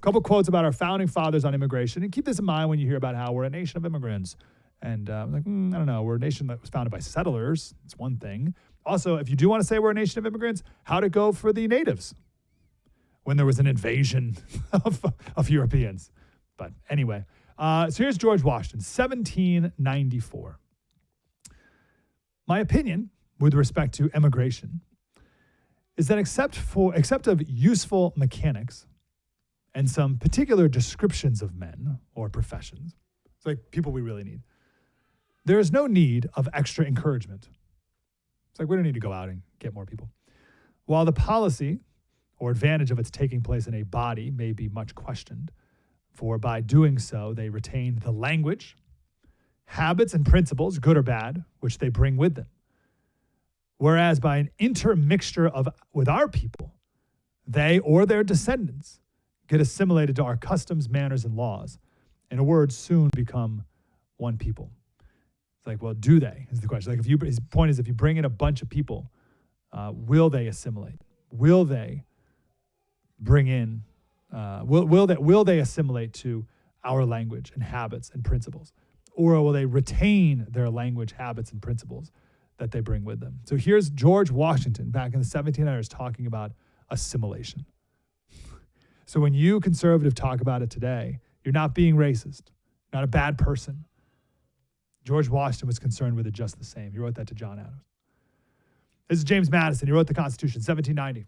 A couple quotes about our founding fathers on immigration. And keep this in mind when you hear about how we're a nation of immigrants. And I don't know, we're a nation that was founded by settlers. It's one thing. Also, if you do want to say we're a nation of immigrants, how'd it go for the natives when there was an invasion of Europeans? But anyway, so here's George Washington, 1794. My opinion with respect to immigration is that except of useful mechanics and some particular descriptions of men or professions, it's like people we really need, there is no need of extra encouragement. It's like we don't need to go out and get more people. While the policy or advantage of its taking place in a body may be much questioned, for by doing so they retain the language, habits, and principles, good or bad, which they bring with them. Whereas by an intermixture with our people, they or their descendants get assimilated to our customs, manners, and laws. In a word, soon become one people. It's like, well, do they, is the question. Like, his point is, if you bring in a bunch of people, will they assimilate? Will they bring in, will they assimilate to our language and habits and principles? Or will they retain their language, habits, and principles that they bring with them? So here's George Washington back in the 1700s talking about assimilation. So when you conservative talk about it today, you're not being racist, not a bad person. George Washington was concerned with it just the same. He wrote that to John Adams. This is James Madison. He wrote the Constitution, 1790.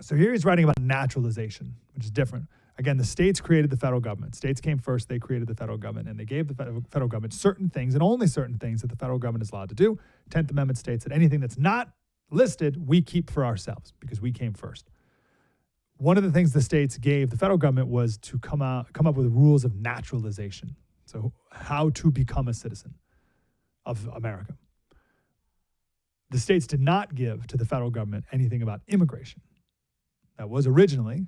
So here he's writing about naturalization, which is different. Again, the states created the federal government. States came first, they created the federal government, and they gave the federal government certain things, and only certain things that the federal government is allowed to do. 10th Amendment states that anything that's not listed, we keep for ourselves because we came first. One of the things the states gave the federal government was to come up with rules of naturalization. So how to become a citizen of America. The states did not give to the federal government anything about immigration. That was originally,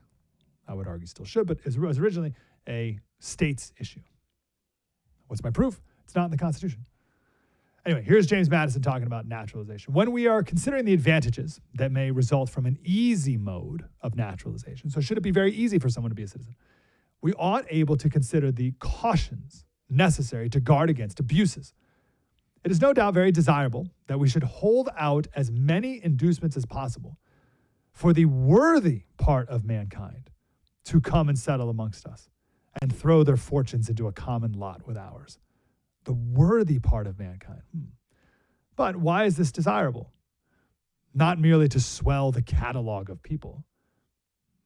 I would argue still should, but it was originally a states issue. What's my proof? It's not in the Constitution. Anyway, here's James Madison talking about naturalization. When we are considering the advantages that may result from an easy mode of naturalization, so should it be very easy for someone to be a citizen, we ought able to consider the cautions necessary to guard against abuses. It is no doubt very desirable that we should hold out as many inducements as possible for the worthy part of mankind to come and settle amongst us and throw their fortunes into a common lot with ours. The worthy part of mankind. But why is this desirable? Not merely to swell the catalog of people.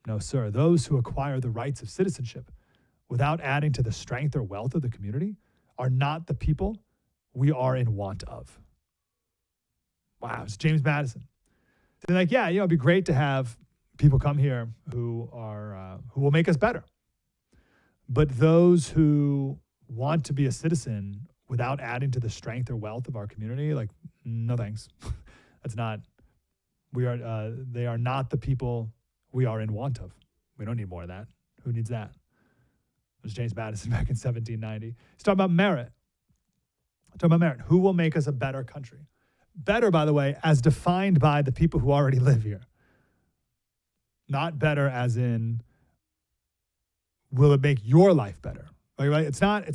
No, sir. Those who acquire the rights of citizenship without adding to the strength or wealth of the community are not the people we are in want of. Wow, it's James Madison. They're like, yeah, it'd be great to have people come here who will make us better. But those who want to be a citizen without adding to the strength or wealth of our community, like, no thanks. That's not, they are not the people we are in want of. We don't need more of that. Who needs that? It was James Madison back in 1790. He's talking about merit. Who will make us a better country? Better, by the way, as defined by the people who already live here. Not better as in, will it make your life better? Right? It's not.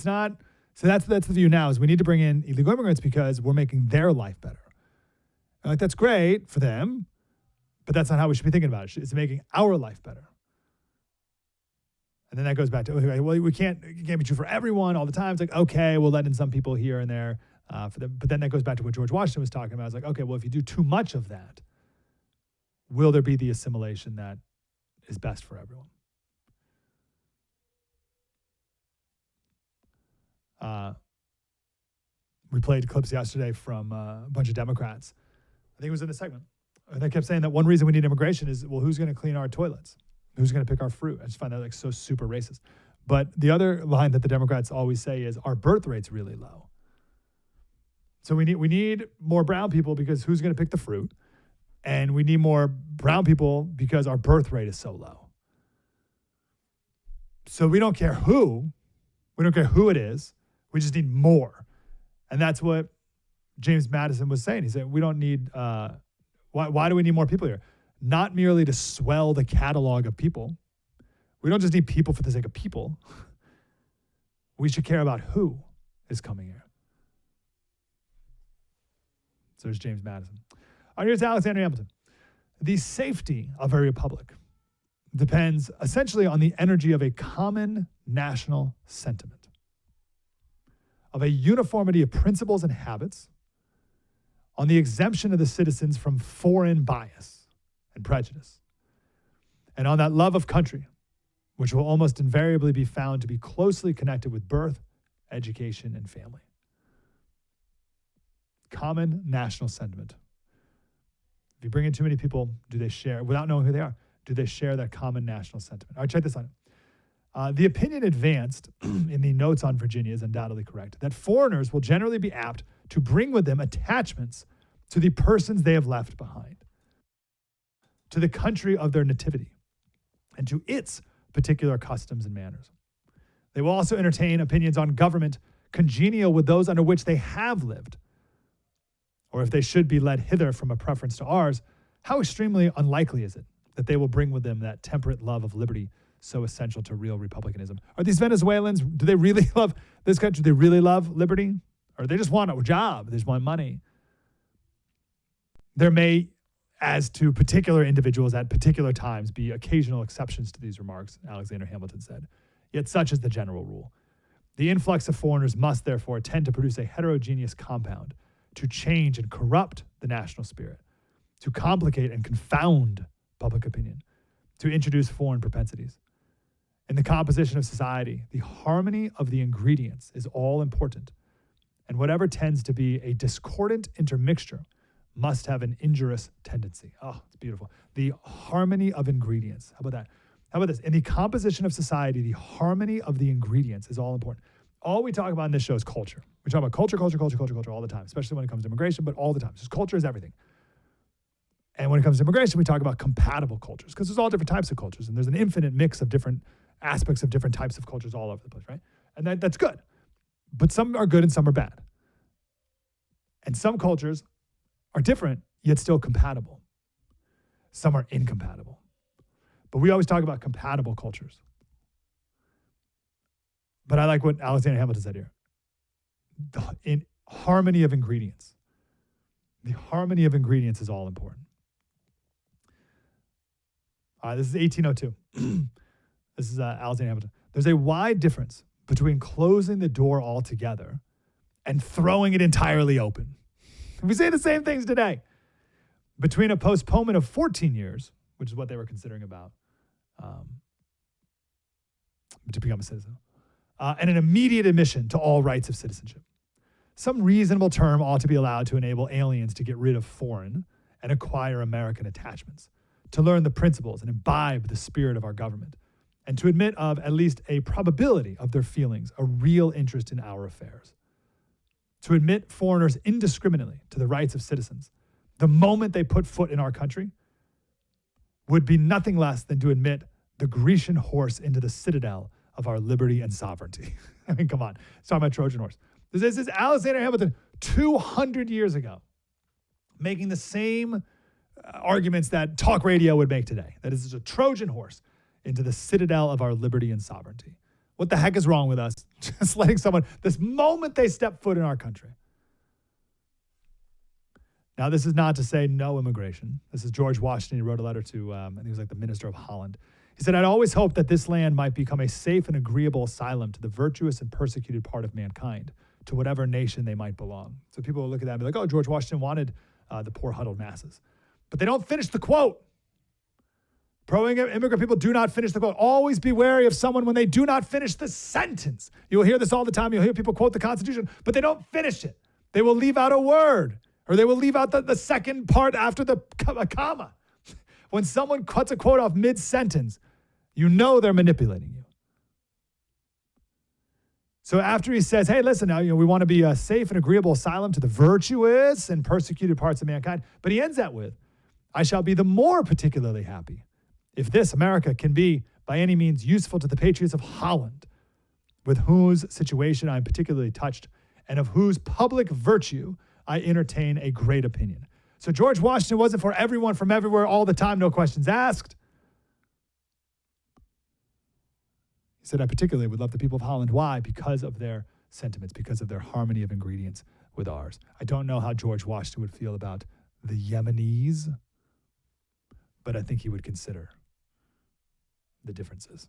So that's the view now, is we need to bring in illegal immigrants because we're making their life better. And that's great for them, but that's not how we should be thinking about it. It's making our life better. And then that goes back to, okay, well, it can't be true for everyone all the time. It's like, okay, we'll let in some people here and there for them. But then that goes back to what George Washington was talking about. It's like, okay, well, if you do too much of that, will there be the assimilation that is best for everyone? We played clips yesterday from a bunch of Democrats. I think it was in the segment. And they kept saying that one reason we need immigration is, well, who's going to clean our toilets? Who's going to pick our fruit? I just find that like so super racist. But the other line that the Democrats always say is our birth rate's really low. So we need more brown people because who's going to pick the fruit? And we need more brown people because our birth rate is so low. So we don't care who. We don't care who it is. We just need more. And that's what James Madison was saying. He said, we don't need, why do we need more people here? Not merely to swell the catalog of people. We don't just need people for the sake of people. We should care about who is coming here. So there's James Madison. All right, here's Alexander Hamilton. The safety of a republic depends essentially on the energy of a common national sentiment, of a uniformity of principles and habits, on the exemption of the citizens from foreign bias and prejudice, and on that love of country, which will almost invariably be found to be closely connected with birth, education, and family. Common national sentiment. If you bring in too many people, do they share, without knowing who they are, do they share that common national sentiment? All right, check this out. The opinion advanced in the notes on Virginia is undoubtedly correct, that foreigners will generally be apt to bring with them attachments to the persons they have left behind, to the country of their nativity, and to its particular customs and manners. They will also entertain opinions on government congenial with those under which they have lived, or if they should be led hither from a preference to ours, how extremely unlikely is it that they will bring with them that temperate love of liberty so essential to real republicanism? Are these Venezuelans, do they really love this country? Do they really love liberty? Or they just want a job, they just want money? There may, as to particular individuals at particular times, be occasional exceptions to these remarks, Alexander Hamilton said. Yet such is the general rule. The influx of foreigners must therefore tend to produce a heterogeneous compound, to change and corrupt the national spirit, to complicate and confound public opinion, to introduce foreign propensities. In the composition of society, the harmony of the ingredients is all important, and whatever tends to be a discordant intermixture must have an injurious tendency. Oh, it's beautiful. The harmony of ingredients. How about that? How about this? In the composition of society, the harmony of the ingredients is all important. All we talk about in this show is culture. We talk about culture all the time, especially when it comes to immigration, but all the time. Just culture is everything. And when it comes to immigration, we talk about compatible cultures, because there's all different types of cultures, and there's an infinite mix of different aspects of different types of cultures all over the place, right? And that's good. But some are good and some are bad. And some cultures are different, yet still compatible. Some are incompatible. But we always talk about compatible cultures. But I like what Alexander Hamilton said here. In harmony of ingredients. The harmony of ingredients is all important. All right, this is 1802. This is Alexander Hamilton. There's a wide difference between closing the door altogether and throwing it entirely open. We say the same things today. Between a postponement of 14 years, which is what they were considering about to become a citizen, and an immediate admission to all rights of citizenship. Some reasonable term ought to be allowed to enable aliens to get rid of foreign and acquire American attachments, to learn the principles and imbibe the spirit of our government, and to admit of at least a probability of their feelings, a real interest in our affairs. To admit foreigners indiscriminately to the rights of citizens, the moment they put foot in our country, would be nothing less than to admit the Grecian horse into the citadel of our liberty and sovereignty. I mean, come on. It's talking about Trojan horse. This is Alexander Hamilton 200 years ago, making the same arguments that talk radio would make today. That is a Trojan horse into the citadel of our liberty and sovereignty. What the heck is wrong with us? Just letting someone, this moment they step foot in our country. Now, this is not to say no immigration. This is George Washington. He wrote a letter to, I think he was like the minister of Holland. He said, I'd always hoped that this land might become a safe and agreeable asylum to the virtuous and persecuted part of mankind, to whatever nation they might belong. So people will look at that and be like, oh, George Washington wanted the poor huddled masses. But they don't finish the quote. Pro-immigrant people do not finish the quote. Always be wary of someone when they do not finish the sentence. You'll hear this all the time. You'll hear people quote the Constitution, but they don't finish it. They will leave out a word, or they will leave out the second part after a comma. When someone cuts a quote off mid-sentence, you know they're manipulating you. So after he says, hey, listen, now we want to be a safe and agreeable asylum to the virtuous and persecuted parts of mankind. But he ends that with, I shall be the more particularly happy if this America can be by any means useful to the patriots of Holland, with whose situation I am particularly touched, and of whose public virtue I entertain a great opinion. So George Washington wasn't for everyone from everywhere all the time, no questions asked. He said, I particularly would love the people of Holland. Why? Because of their sentiments, because of their harmony of ingredients with ours. I don't know how George Washington would feel about the Yemenis, but I think he would consider the differences.